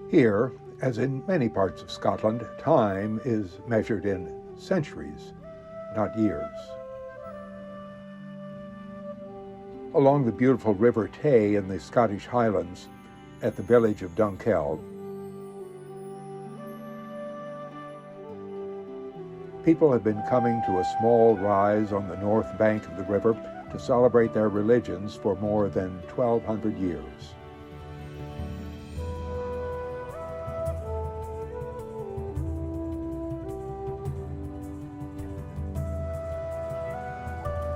Here, as in many parts of Scotland, time is measured in centuries, not years. Along the beautiful River Tay in the Scottish Highlands, at the village of Dunkeld, people have been coming to a small rise on the north bank of the river to celebrate their religions for more than 1,200 years.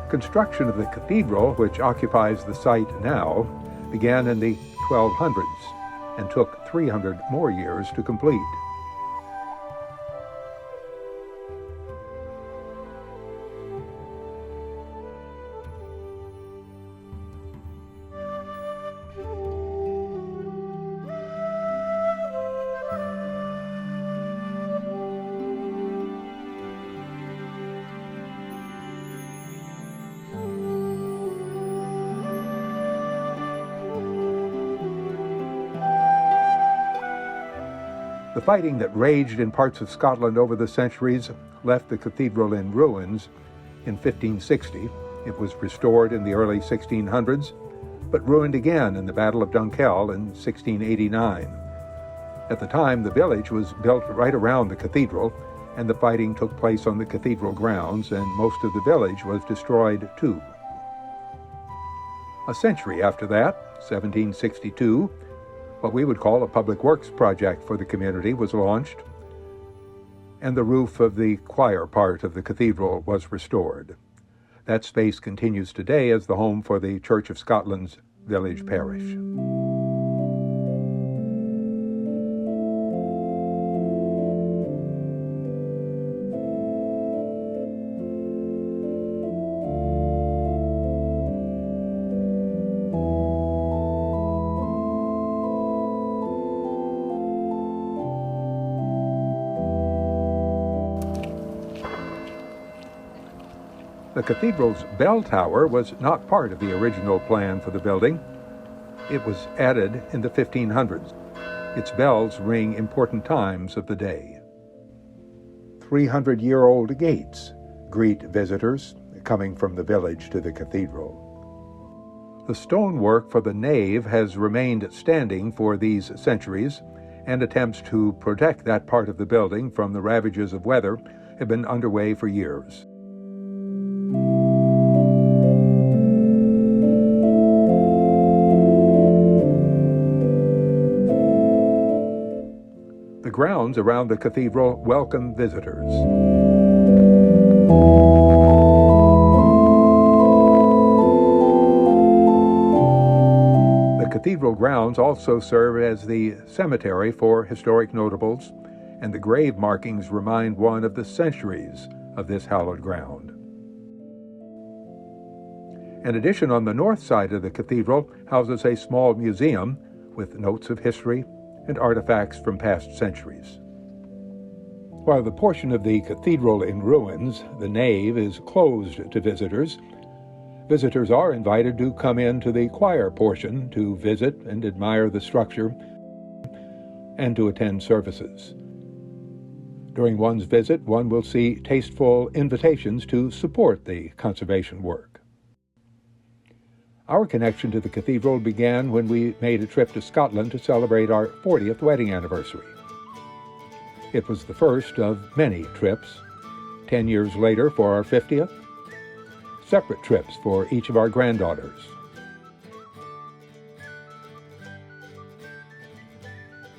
Construction of the cathedral, which occupies the site now, began in the 1200s and took 300 more years to complete. The fighting that raged in parts of Scotland over the centuries left the cathedral in ruins in 1560. It was restored in the early 1600s, but ruined again in the Battle of Dunkeld in 1689. At the time, the village was built right around the cathedral, and the fighting took place on the cathedral grounds, and most of the village was destroyed too. A century after that, 1762, what we would call a public works project for the community was launched, and the roof of the choir part of the cathedral was restored. That space continues today as the home for the Church of Scotland's village parish. The cathedral's bell tower was not part of the original plan for the building. It was added in the 1500s. Its bells ring important times of the day. 300-year-old gates greet visitors coming from the village to the cathedral. The stonework for the nave has remained standing for these centuries, and attempts to protect that part of the building from the ravages of weather have been underway for years. The grounds around the cathedral welcome visitors. The cathedral grounds also serve as the cemetery for historic notables, and the grave markings remind one of the centuries of this hallowed ground. An addition on the north side of the cathedral houses a small museum with notes of history and artifacts from past centuries. While the portion of the cathedral in ruins, the nave, is closed to visitors, visitors are invited to come into the choir portion to visit and admire the structure and to attend services. During one's visit, one will see tasteful invitations to support the conservation work. Our connection to the cathedral began when we made a trip to Scotland to celebrate our 40th wedding anniversary. It was the first of many trips. 10 years later, for our 50th, separate trips for each of our granddaughters.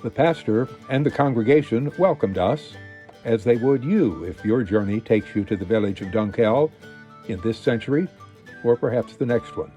The pastor and the congregation welcomed us, as they would you if your journey takes you to the village of Dunkeld in this century, or perhaps the next one.